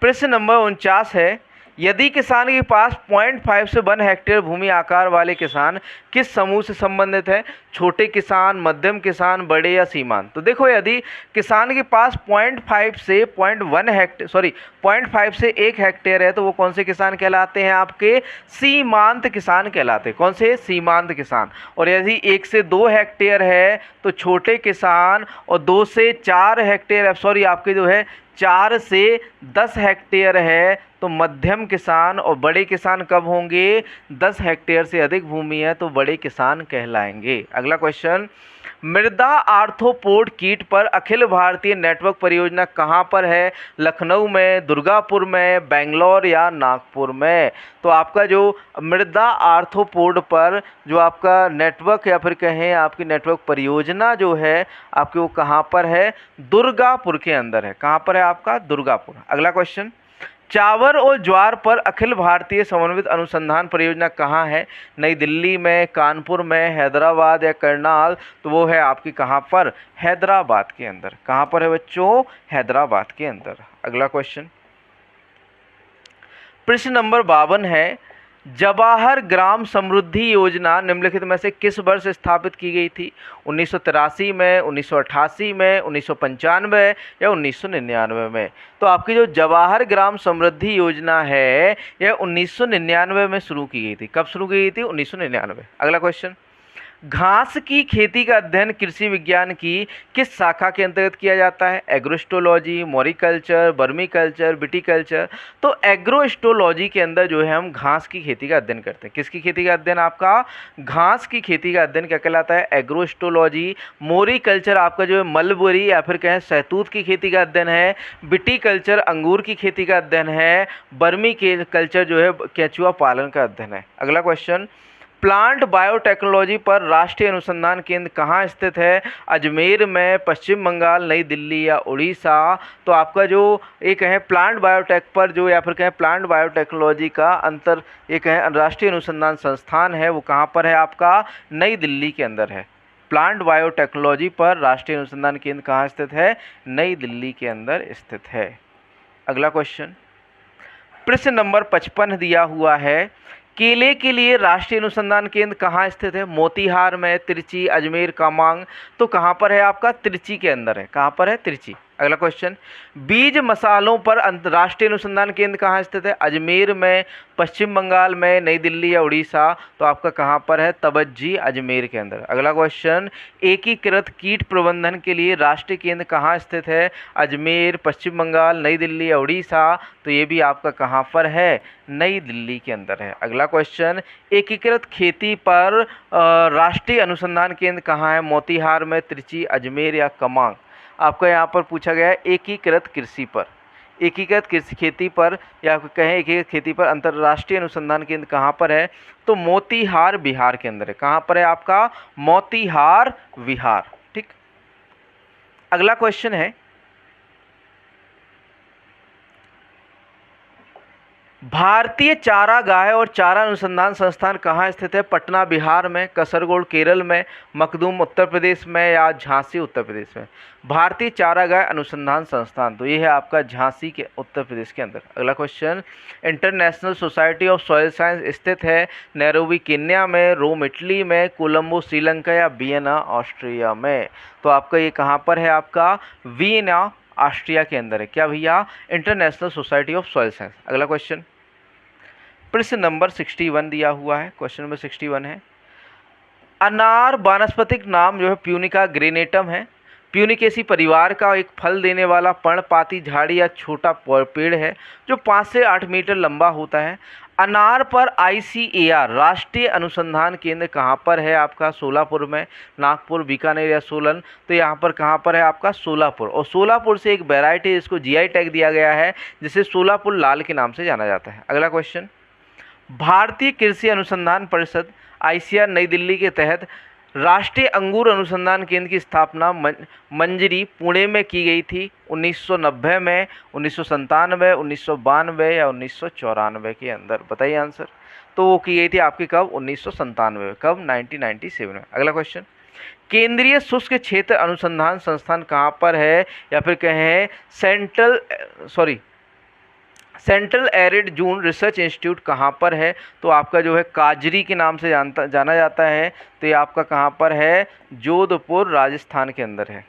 A: प्रश्न नंबर 49 है, यदि किसान के पास 0.5 से 1 हेक्टेयर भूमि आकार वाले किसान किस समूह से संबंधित है? छोटे किसान, मध्यम किसान, बड़े या सीमांत? तो देखो, यदि किसान के पास 0.5 से 0.5 से 1 हेक्टेयर है तो वो कौन से किसान कहलाते हैं? आपके सीमांत किसान कहलाते हैं। कौन से? सीमांत किसान। और यदि 1 से 2 हेक्टेयर है तो छोटे किसान, और 2 से 4 हेक्टेयर आपके जो है 4 से 10 हेक्टेयर है तो मध्यम किसान, और बड़े किसान कब होंगे? 10 हेक्टेयर से अधिक भूमि है तो बड़े किसान कहलाएंगे। अगला क्वेश्चन, मृदा आर्थ्रोपोड कीट पर अखिल भारतीय नेटवर्क परियोजना कहाँ पर है? लखनऊ में, दुर्गापुर में, बेंगलोर या नागपुर में? तो आपका जो मृदा आर्थ्रोपोड पर जो आपका नेटवर्क या फिर कहें आपकी नेटवर्क परियोजना जो है आपकी वो कहाँ पर है? दुर्गापुर के अंदर है। कहाँ पर है आपका? दुर्गापुर। अगला क्वेश्चन, चावल और ज्वार पर अखिल भारतीय समन्वित अनुसंधान परियोजना कहाँ है? नई दिल्ली में, कानपुर में, हैदराबाद या करनाल? तो वो है आपकी कहाँ पर? हैदराबाद के अंदर। कहाँ पर है बच्चों? हैदराबाद के अंदर। अगला क्वेश्चन, प्रश्न नंबर 52 है, जवाहर ग्राम समृद्धि योजना निम्नलिखित में से किस वर्ष स्थापित की गई थी? 1983 में, 1988 में, 1995 या 1999 में? तो आपकी जो जवाहर ग्राम समृद्धि योजना है यह 1999 में शुरू की गई थी। कब शुरू की गई थी? 1999। अगला क्वेश्चन, घास की खेती का अध्ययन कृषि विज्ञान की किस शाखा के अंतर्गत किया जाता है? Agrostology, moriculture, vermiculture, viticulture. तो एग्रोस्टोलॉजी के अंदर जो है हम घास की खेती का अध्ययन करते हैं। किसकी खेती का अध्ययन? आपका घास की खेती का अध्ययन क्या कहलाता है? एग्रोस्टोलॉजी। मोरिकल्चर आपका जो है मलबरी या फिर कहें शहतूत की खेती का अध्ययन है। विटीकल्चर अंगूर की खेती का अध्ययन है। वर्मी कल्चर जो है केंचुआ पालन का अध्ययन है। अगला क्वेश्चन, प्लांट बायोटेक्नोलॉजी पर राष्ट्रीय अनुसंधान केंद्र कहाँ स्थित है? अजमेर में, पश्चिम बंगाल, नई दिल्ली या उड़ीसा? तो आपका जो एक है प्लांट बायोटेक पर जो या फिर कहें प्लांट बायोटेक्नोलॉजी का एक है राष्ट्रीय अनुसंधान संस्थान है वो कहाँ पर है? आपका नई दिल्ली के अंदर है। प्लांट बायोटेक्नोलॉजी पर राष्ट्रीय अनुसंधान केंद्र कहाँ स्थित है? नई दिल्ली के अंदर स्थित है। अगला क्वेश्चन, प्रश्न नंबर 55 दिया हुआ है, केले के लिए राष्ट्रीय अनुसंधान केंद्र कहाँ स्थित है? मोतीहार में, तिरची, अजमेर, कामांग। तो कहाँ पर है? आपका तिरची के अंदर है। कहाँ पर है? तिरची। अगला क्वेश्चन, बीज मसालों पर अंतर्राष्ट्रीय अनुसंधान केंद्र कहाँ स्थित है? अजमेर में, पश्चिम बंगाल में, नई दिल्ली या उड़ीसा? तो आपका कहाँ पर है? तवज्जी, अजमेर के अंदर। अगला क्वेश्चन, एकीकृत कीट प्रबंधन के लिए राष्ट्रीय केंद्र कहाँ स्थित है? अजमेर, पश्चिम बंगाल, नई दिल्ली या उड़ीसा? तो ये भी आपका कहाँ पर है? नई दिल्ली के अंदर है। अगला क्वेश्चन, एकीकृत खेती पर राष्ट्रीय अनुसंधान केंद्र कहाँ है? मोतीहार में, तिरची, अजमेर या कमांग? आपका यहाँ पर पूछा गया है एकीकृत कृषि पर, एकीकृत कृषि खेती पर या कहें एकीकृत खेती पर अंतर्राष्ट्रीय अनुसंधान केंद्र कहाँ पर है? तो मोतीहार बिहार के अंदर है। कहाँ पर है? आपका मोतीहार बिहार। ठीक। अगला क्वेश्चन है, भारतीय चारागाह और चारा अनुसंधान संस्थान कहाँ स्थित है? पटना बिहार में, कसरगोड केरल में, मखदूम उत्तर प्रदेश में या झांसी उत्तर प्रदेश में? भारतीय चारागाह अनुसंधान संस्थान तो ये है आपका झांसी के उत्तर प्रदेश के अंदर। अगला question, international society of soil science स्थित है नैरोबी केन्या में, रोम इटली में, कोलंबो श्रीलंका या वियना ऑस्ट्रिया में? तो आपका ये कहाँ पर है? आपका वियना ऑस्ट्रिया के अंदर है। क्या भैया? International society of soil science. अगला क्वेश्चन, प्रश्न नंबर 61 दिया हुआ है। क्वेश्चन नंबर 61 है, अनार वानस्पतिक नाम जो है प्यूनिका ग्रेनेटम है। प्यूनिकेसी परिवार का एक फल देने वाला पर्णपाती झाड़ी या छोटा पेड़ है जो 5 से 8 मीटर लंबा होता है। अनार पर ICAR राष्ट्रीय अनुसंधान केंद्र कहाँ पर है? आपका सोलापुर में, नागपुर, बीकानेर या सोलन? तो यहाँ पर कहाँ पर है? आपका सोलापुर। और सोलापुर से एक वैरायटी जिसको GI टैग दिया गया है जिसे सोलापुर लाल के नाम से जाना जाता है। अगला क्वेश्चन, भारतीय कृषि अनुसंधान परिषद ICAR नई दिल्ली के तहत राष्ट्रीय अंगूर अनुसंधान केंद्र की स्थापना मंजरी पुणे में की गई थी 1990 में, 1997, 1992 या 1994 के अंदर? बताइए आंसर। तो वो की गई थी आपकी कब? 1997 में। कब? 1997 में। अगला क्वेश्चन, केंद्रीय शुष्क क्षेत्र अनुसंधान संस्थान कहाँ पर है? या फिर कहें सेंट्रल एरिड जून रिसर्च इंस्टीट्यूट कहाँ पर है? तो आपका जो है काजरी के नाम से जाना जाता है। तो ये आपका कहाँ पर है? जोधपुर राजस्थान के अंदर है।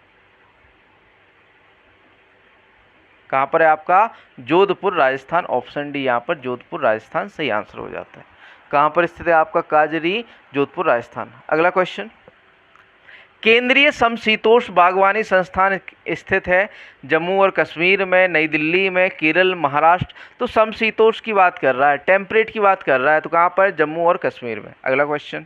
A: कहाँ पर है? आपका जोधपुर राजस्थान। ऑप्शन डी यहाँ पर जोधपुर राजस्थान सही आंसर हो जाता है। कहाँ पर स्थित है आपका काजरी? जोधपुर राजस्थान। अगला क्वेश्चन, केंद्रीय समशीतोष्ण बागवानी संस्थान स्थित है जम्मू और कश्मीर में, नई दिल्ली में, केरल, महाराष्ट्र? तो समशीतोष्ण की बात कर रहा है, टेम्परेट की बात कर रहा है, तो कहाँ पर? जम्मू और कश्मीर में। अगला क्वेश्चन,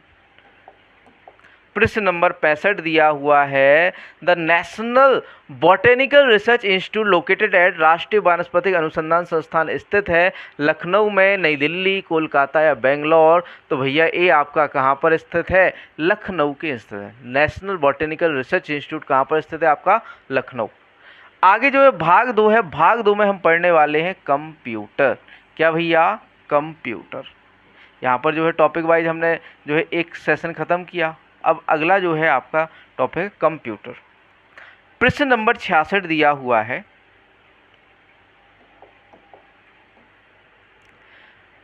A: प्रश्न नंबर 65 दिया हुआ है, the national botanical research institute located at राष्ट्रीय वानस्पतिक अनुसंधान संस्थान स्थित है लखनऊ में, नई दिल्ली, कोलकाता या बेंगलोर? तो भैया ये आपका कहाँ पर स्थित है? लखनऊ के स्थित है। नेशनल बॉटेनिकल रिसर्च इंस्टीट्यूट कहाँ पर स्थित है? आपका लखनऊ। आगे जो है भाग 2 है। भाग 2 में हम पढ़ने वाले हैं कंप्यूटर। क्या भैया? कंप्यूटर। यहाँ पर जो है टॉपिक वाइज हमने जो है एक सेशन ख़त्म किया। अब अगला जो है आपका टॉपिक कंप्यूटर। प्रश्न नंबर 66 दिया हुआ है,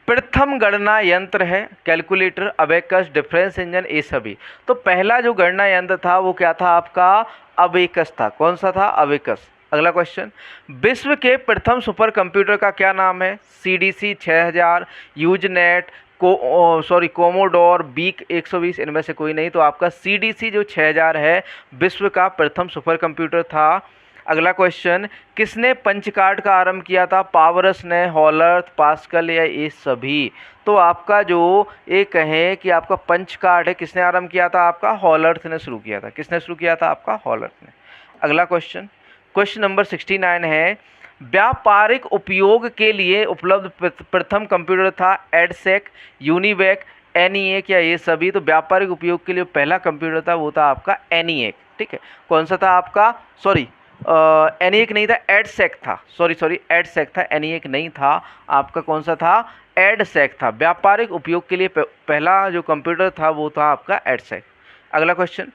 A: प्रथम गणना यंत्र है कैलकुलेटर, अबेकस, डिफरेंस इंजन, ये सभी। तो पहला जो गणना यंत्र था वो क्या था आपका, अबेकस था। कौन सा था, अबेकस। अगला क्वेश्चन, विश्व के प्रथम सुपर कंप्यूटर का क्या नाम है, सीडीसी 6000, यूजनेट, कोमोडोर, बीक 120, इनमें से कोई नहीं। तो आपका सीडीसी जो 6000 है विश्व का प्रथम सुपर कंप्यूटर था। अगला क्वेश्चन, किसने पंच कार्ड का आरंभ किया था, पावरस ने, हॉलर्थ, पास्कल या ये सभी। तो आपका जो ये कहें कि आपका पंच कार्ड है किसने आरंभ किया था, आपका हॉलर्थ ने शुरू किया था। किसने शुरू किया था, आपका हॉलर्थ ने। अगला क्वेश्चन, क्वेश्चन नंबर 69 है, व्यापारिक उपयोग के लिए उपलब्ध प्रथम कंप्यूटर था एडसेक, यूनिवेक, एनीएक या ये सभी। तो व्यापारिक उपयोग के लिए पहला कंप्यूटर था वो था आपका एनीएक। ठीक है, कौन सा था आपका, सॉरी एनीएक नहीं था, एडसेक था। सॉरी एडसेक था, एनीएक नहीं था। आपका कौन सा था, एडसेक था। व्यापारिक उपयोग के लिए पहला जो कंप्यूटर था वो था आपका एडसेक। अगला क्वेश्चन,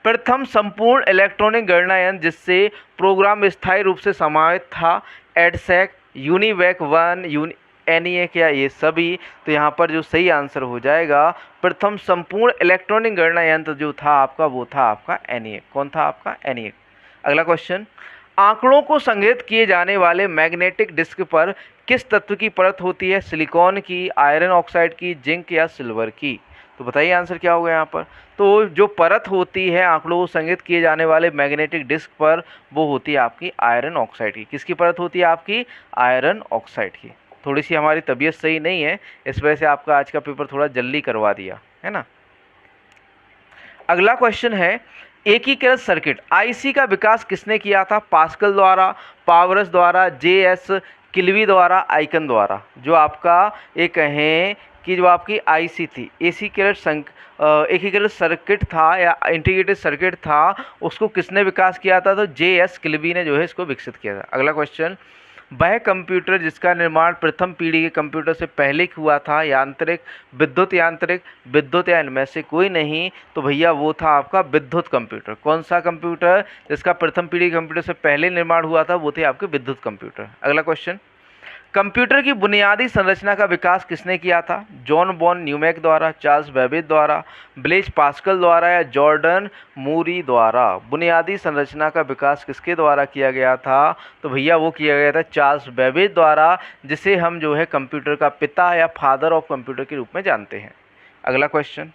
A: प्रथम संपूर्ण इलेक्ट्रॉनिक गणना यंत्र जिससे प्रोग्राम स्थायी रूप से समाहित था, एडसेक, यूनिवेक 1, एनीएक या ये सभी। तो यहाँ पर जो सही आंसर हो जाएगा, प्रथम संपूर्ण इलेक्ट्रॉनिक गणना यंत्र जो था आपका वो था आपका एनीएक। कौन था आपका, एनीएक। अगला क्वेश्चन, आंकड़ों को संग्रहित किए जाने वाले मैग्नेटिक डिस्क पर किस तत्व की परत होती है, सिलिकॉन की, आयरन ऑक्साइड की, जिंक या सिल्वर की। तो बताइए आंसर क्या होगा यहाँ पर। तो जो परत होती है आंकड़ों को संग्रहित किए जाने वाले मैग्नेटिक डिस्क पर वो होती है आपकी आयरन ऑक्साइड की। किसकी परत होती है, आपकी आयरन ऑक्साइड की। थोड़ी सी हमारी तबीयत सही नहीं है, इस वजह से आपका आज का पेपर थोड़ा जल्दी करवा दिया है ना। अगला क्वेश्चन है, एकीकृत सर्किट आईसी का विकास किसने किया था, पास्कल द्वारा, पावरस द्वारा, जेएस किल्वी द्वारा, आइकन द्वारा। जो आपका ये कहें कि जो आपकी आईसी थी, एकीकृत सर्किट था या इंटीग्रेटेड सर्किट था, उसको किसने विकास किया था, तो जेएस किल्वी ने जो है इसको विकसित किया था। अगला क्वेश्चन, वह कंप्यूटर जिसका निर्माण प्रथम पीढ़ी के कंप्यूटर से पहले हुआ था, यांत्रिक, विद्युत या इनमें से कोई नहीं। तो भैया वो था आपका विद्युत कंप्यूटर। कौन सा कंप्यूटर जिसका प्रथम पीढ़ी के कंप्यूटर से पहले निर्माण हुआ था, वो थे आपके विद्युत कंप्यूटर। अगला क्वेश्चन, कंप्यूटर की बुनियादी संरचना का विकास किसने किया था, जॉन बॉन न्यूमैक द्वारा, चार्ल्स बेबेज द्वारा, ब्लेज पास्कल द्वारा या जॉर्डन मूरी द्वारा। बुनियादी संरचना का विकास किसके द्वारा किया गया था, तो भैया वो किया गया था चार्ल्स बेबेज द्वारा, जिसे हम जो है कंप्यूटर का पिता या फादर ऑफ कंप्यूटर के रूप में जानते हैं। अगला क्वेश्चन,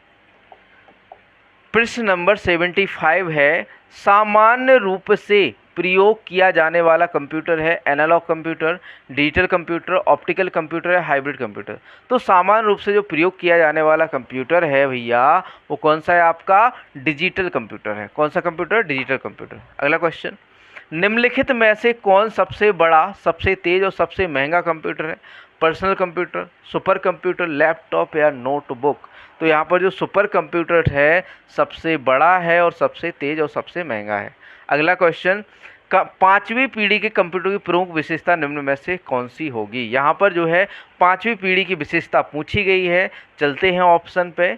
A: प्रश्न नंबर 75 है, सामान्य रूप से प्रयोग किया जाने वाला कंप्यूटर है analog computer, digital computer, optical computer या हाइब्रिड कंप्यूटर। तो सामान्य रूप से जो प्रयोग किया जाने वाला कंप्यूटर है भैया वो कौन सा है, आपका डिजिटल कंप्यूटर है। कौन सा कंप्यूटर, डिजिटल कंप्यूटर। अगला क्वेश्चन, निम्नलिखित में से कौन सबसे बड़ा, सबसे तेज और सबसे महंगा कंप्यूटर है, personal computer, super computer, laptop या नोटबुक। तो यहाँ पर जो सुपर कंप्यूटर है सबसे बड़ा है और सबसे तेज और सबसे महंगा है। अगला क्वेश्चन, पांचवी पीढ़ी के कंप्यूटर की प्रमुख विशेषता निम्न में से कौन सी होगी। यहाँ पर जो है पांचवी पीढ़ी की विशेषता पूछी गई है। चलते हैं ऑप्शन पे।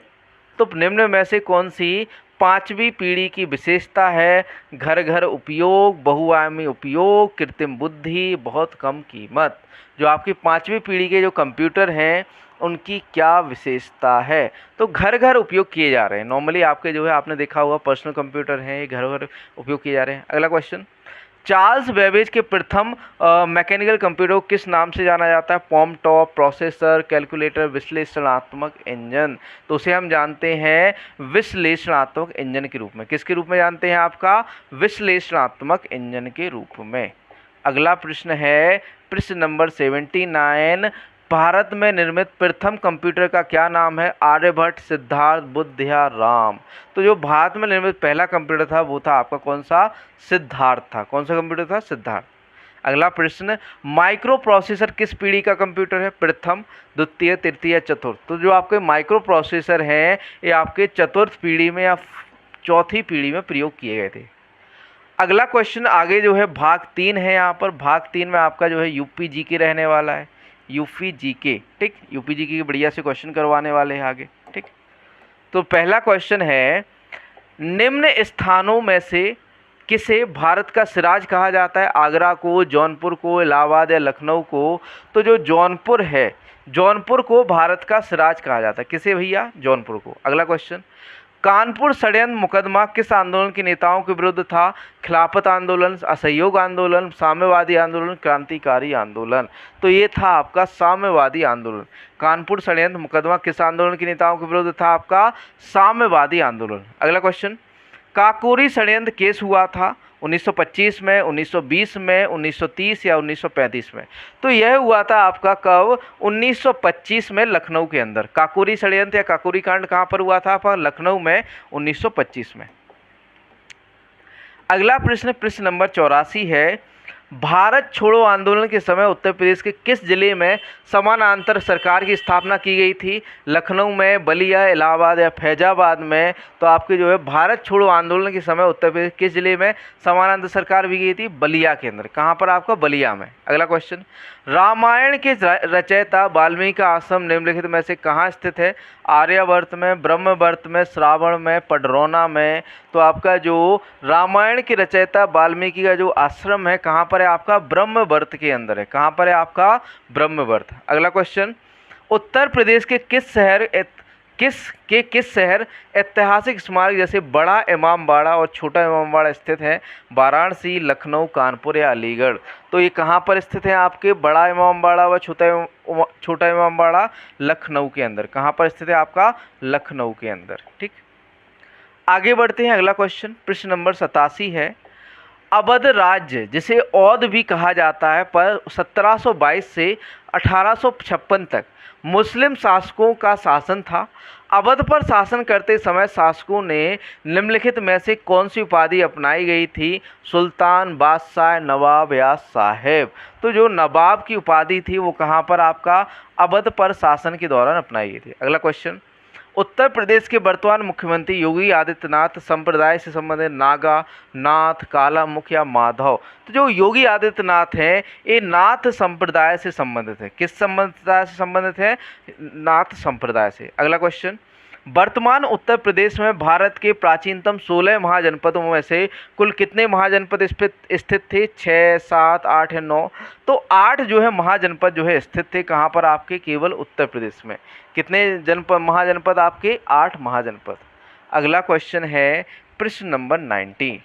A: तो निम्न में से कौन सी पांचवी पीढ़ी की विशेषता है, घर घर उपयोग, बहुआयामी उपयोग, कृत्रिम बुद्धि, बहुत कम कीमत। जो आपकी पांचवी पीढ़ी के जो कंप्यूटर हैं उनकी क्या विशेषता है, तो घर घर उपयोग किए जा रहे हैं। नॉर्मली आपके जो है आपने देखा होगा पर्सनल कंप्यूटर हैं, ये घर घर उपयोग किए जा रहे हैं। अगला क्वेश्चन, चार्ल्स बेबेज के प्रथम मैकेनिकल कंप्यूटर को किस नाम से जाना जाता है, पॉम टॉप, प्रोसेसर, कैलकुलेटर, विश्लेषणात्मक इंजन। तो उसे हम जानते हैं विश्लेषणात्मक इंजन के रूप में। किसके रूप में जानते हैं, आपका विश्लेषणात्मक इंजन के रूप में। अगला प्रश्न है प्रश्न नंबर 79, भारत में निर्मित प्रथम कंप्यूटर का क्या नाम है, आर्यभट्ट, सिद्धार्थ, बुद्ध या राम। तो जो भारत में निर्मित पहला कंप्यूटर था वो था आपका कौन सा, सिद्धार्थ था। कौन सा कंप्यूटर था, सिद्धार्थ। अगला प्रश्न, माइक्रो प्रोसेसर किस पीढ़ी का कंप्यूटर है, प्रथम, द्वितीय, तृतीय या चतुर्थ। तो जो आपके माइक्रो प्रोसेसर हैं ये आपके चतुर्थ पीढ़ी में या चौथी पीढ़ी में प्रयोग किए गए थे। अगला क्वेश्चन आगे जो है भाग 3 है। यहाँ पर भाग 3 में आपका जो है यूपी जीके रहने वाला है, यूपी जीके। ठीक, यूपी जीके के बढ़िया से क्वेश्चन करवाने वाले हैं आगे। ठीक, तो पहला क्वेश्चन है, निम्न स्थानों में से किसे भारत का सिराज कहा जाता है, आगरा को, जौनपुर को, इलाहाबाद या लखनऊ को। तो जो जौनपुर है जौनपुर को भारत का सिराज कहा जाता है, किसे भैया? जौनपुर को। अगला क्वेश्चन, कानपुर षड्यंत्र मुकदमा किस आंदोलन के नेताओं के विरुद्ध था? खिलाफत आंदोलन, असहयोग आंदोलन, साम्यवादी आंदोलन, क्रांतिकारी आंदोलन। तो ये था आपका साम्यवादी आंदोलन। कानपुर षड्यंत्र मुकदमा किस आंदोलन के नेताओं के विरुद्ध था? आपका साम्यवादी आंदोलन। अगला क्वेश्चन, काकोरी षड्यंत्र केस हुआ था 1925 में, 1920 में, 1930 या 1935 में? तो यह हुआ था आपका कब? 1925 में, लखनऊ के अंदर। काकोरी षड्यंत्र या काकोरी कांड कहाँ पर हुआ था? पर लखनऊ में 1925 में। अगला प्रश्न, प्रश्न नंबर 84 है, भारत छोड़ो आंदोलन के समय उत्तर प्रदेश के किस जिले में समानांतर सरकार की स्थापना की गई थी? लखनऊ में, बलिया, इलाहाबाद या फैजाबाद में? तो आपके जो है भारत छोड़ो आंदोलन के समय उत्तर प्रदेश किस जिले में समानांतर सरकार भी गई थी? बलिया के अंदर। कहाँ पर? आपका बलिया में। अगला क्वेश्चन, रामायण के रचयिता वाल्मीकि का आश्रम निम्नलिखित में से कहाँ स्थित है? आर्यावर्त में, ब्रह्मवर्त में, श्रावण में, पडरौना में? तो आपका जो रामायण के रचयिता वाल्मीकि का जो आश्रम है कहाँ पर है? आपका ब्रह्मवर्त के अंदर है। कहाँ पर है? आपका ब्रह्मवर्त। अगला क्वेश्चन, उत्तर प्रदेश के किस शहर ऐतिहासिक स्मारक जैसे बड़ा इमामबाड़ा और छोटा इमामबाड़ा स्थित है? वाराणसी, लखनऊ, कानपुर या अलीगढ़? तो ये कहाँ पर स्थित है? आपके बड़ा इमामबाड़ा व छोटा इमामबाड़ा लखनऊ के अंदर। कहाँ पर स्थित है? आपका लखनऊ के अंदर। ठीक, आगे बढ़ते हैं। अगला क्वेश्चन, प्रश्न नंबर 87 है, अवध राज्य जिसे औध भी कहा जाता है पर 1722 से 1856 तक मुस्लिम शासकों का शासन था। अवध पर शासन करते समय शासकों ने निम्नलिखित में से कौन सी उपाधि अपनाई गई थी? सुल्तान, बादशाह, नवाब या साहेब? तो जो नवाब की उपाधि थी वो कहाँ पर? आपका अवध पर शासन के दौरान अपनाई गई थी। अगला क्वेश्चन, उत्तर प्रदेश के वर्तमान मुख्यमंत्री योगी आदित्यनाथ संप्रदाय से संबंधित नागा, नाथ, काला मुख या माधव? तो जो योगी आदित्यनाथ हैं ये नाथ संप्रदाय से संबंधित है। किस संप्रदाय से संबंधित है? नाथ संप्रदाय से। अगला क्वेश्चन, वर्तमान उत्तर प्रदेश में भारत के प्राचीनतम 16 महाजनपदों में से कुल कितने महाजनपद स्थित थे? 6, 7, 8 या 9? तो 8 जो है महाजनपद जो है स्थित थे। कहाँ पर? आपके केवल उत्तर प्रदेश में। कितने महाजनपद? आपके 8 महाजनपद। अगला क्वेश्चन है प्रश्न नंबर 90।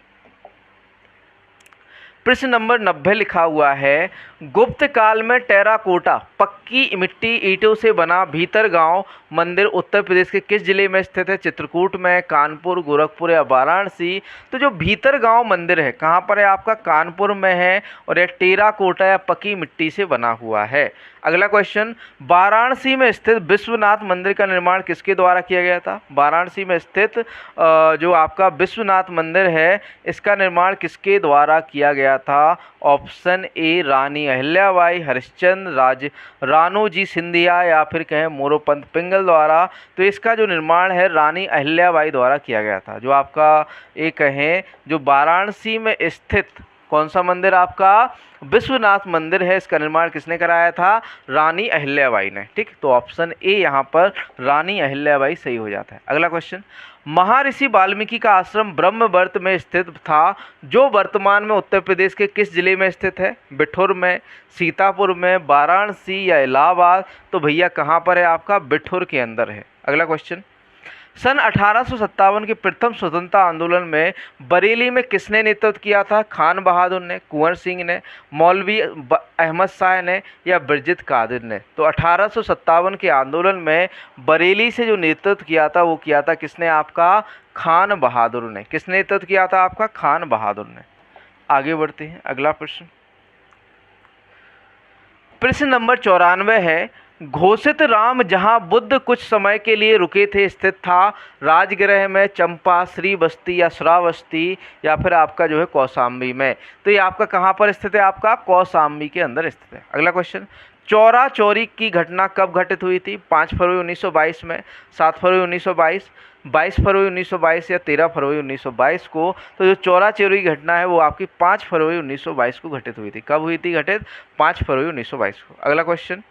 A: प्रश्न नंबर 90 लिखा हुआ है, गुप्त काल में टेराकोटा पक्की मिट्टी ईंटों से बना भीतरगांव मंदिर उत्तर प्रदेश के किस जिले में स्थित है? चित्रकूट में, कानपुर, गोरखपुर या वाराणसी? तो जो भीतरगांव मंदिर है कहाँ पर है? आपका कानपुर में है और यह टेराकोटा या पक्की मिट्टी से बना हुआ है। अगला क्वेश्चन, वाराणसी में स्थित विश्वनाथ मंदिर का निर्माण किसके द्वारा किया गया था? वाराणसी में स्थित जो आपका विश्वनाथ मंदिर है इसका निर्माण किसके द्वारा किया गया था? ऑप्शन ए रानी अहिल्याबाई, हरिश्चंद्र, रानोजी सिंधिया या फिर कहें मोरोपंत पिंगल द्वारा? तो इसका जो निर्माण है रानी अहिल्याबाई द्वारा किया गया था। जो आपका ये कहें जो वाराणसी में स्थित कौन सा मंदिर? आपका विश्वनाथ मंदिर है, इसका निर्माण किसने कराया था? रानी अहिल्याबाई ने। ठीक, तो ऑप्शन ए यहाँ पर रानी अहिल्याबाई सही हो जाता है। अगला क्वेश्चन, महर्षि वाल्मीकि का आश्रम ब्रह्मवर्त में स्थित था जो वर्तमान में उत्तर प्रदेश के किस जिले में स्थित है? बिठूर में, सीतापुर में, वाराणसी या इलाहाबाद? तो भैया कहाँ पर है? आपका बिठूर के अंदर है। अगला क्वेश्चन, सन 1857 के प्रथम स्वतंत्रता आंदोलन में बरेली में किसने नेतृत्व किया था? खान बहादुर ने, कुंवर सिंह ने, मौलवी अहमद शाह ने या बिरजित कादिर ने? तो 1857 के आंदोलन में बरेली से जो नेतृत्व किया था वो किया था किसने? आपका खान बहादुर ने। किसने नेतृत्व किया था? आपका खान बहादुर ने। आगे बढ़ते हैं। अगला प्रश्न, प्रश्न नंबर 94 है, घोषित राम जहां बुद्ध कुछ समय के लिए रुके थे स्थित था? राजगृह में, चंपा, श्रीबस्ती या श्रावस्ती या फिर आपका जो है कौशाम्बी में? तो ये आपका कहाँ पर स्थित है? आपका कौशाम्बी के अंदर स्थित है। अगला क्वेश्चन, चौरा चौरी की घटना कब घटित हुई थी? 5 फरवरी 1922 में, 7 फरवरी 1922, 22 फरवरी 1922 या 13 फरवरी 1922 को? तो जो चौरा चौरी की घटना है वो आपकी 5 फरवरी 1922 को घटित हुई थी। कब हुई थी घटित? 5 फरवरी 1922 को। अगला क्वेश्चन,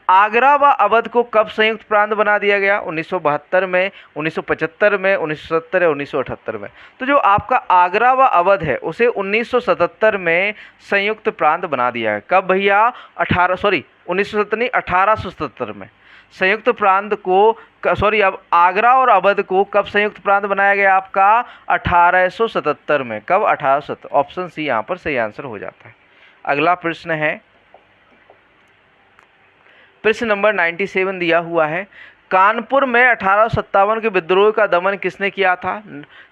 A: आगरा व अवध को कब संयुक्त प्रांत बना दिया गया? 1972 में, 1975 में, 1970 या 1978 में? तो जो आपका आगरा व अवध है उसे 1977 में संयुक्त प्रांत बना दिया है। कब भैया? 1970 नहीं, 1877 में संयुक्त प्रांत को अब आगरा और अवध को कब संयुक्त प्रांत बनाया गया आपका? 1877 में। कब? 1870। ऑप्शन सी यहाँ पर सही आंसर हो जाता है। अगला प्रश्न है प्रश्न नंबर 97 दिया हुआ है, कानपुर में 1857 के विद्रोह का दमन किसने किया था?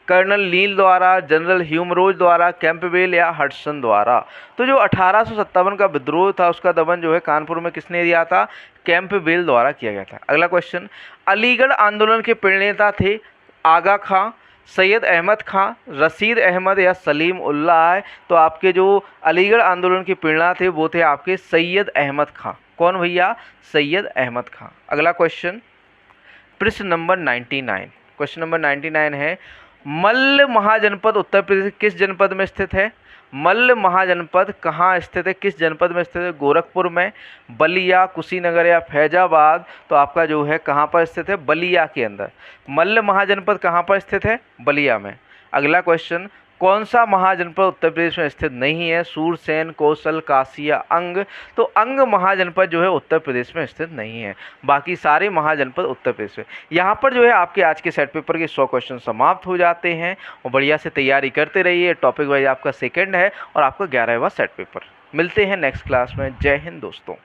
A: कर्नल नील द्वारा, जनरल ह्यूमरोज द्वारा, कैंपबेल या हडसन द्वारा? तो जो 1857 का विद्रोह था उसका दमन जो है कानपुर में किसने दिया था? कैंपबेल द्वारा किया गया था। अगला क्वेश्चन, अलीगढ़ आंदोलन के प्रणेता थे आगा खां, सैयद अहमद खां, रशीद अहमद या सलीम उल्लाह है? तो आपके जो अलीगढ़ आंदोलन के प्रेरणा थे वो थे आपके सैयद अहमद खां। कौन भैया? सैयद अहमद खां। अगला क्वेश्चन प्रश्न नंबर 99। क्वेश्चन नंबर 99 है, मल्ल महाजनपद उत्तर प्रदेश किस जनपद में स्थित है? मल्ल महाजनपद कहाँ स्थित है, किस जनपद में स्थित है? गोरखपुर में, बलिया, कुशीनगर या फैजाबाद? तो आपका जो है कहाँ पर स्थित है? बलिया के अंदर। मल्ल महाजनपद कहाँ पर स्थित है? बलिया में। अगला क्वेश्चन, कौन सा महाजनपद उत्तर प्रदेश में स्थित नहीं है? सूरसेन, कौशल, काशी या अंग? तो अंग महाजनपद जो है उत्तर प्रदेश में स्थित नहीं है, बाकी सारे महाजनपद उत्तर प्रदेश में। यहाँ पर जो है आपके आज के सेट पेपर के 100 क्वेश्चन समाप्त हो जाते हैं और बढ़िया से तैयारी करते रहिए। टॉपिक वाइज आपका सेकंड है और आपका 11वां सेट पेपर। मिलते हैं नेक्स्ट क्लास में। जय हिंद दोस्तों।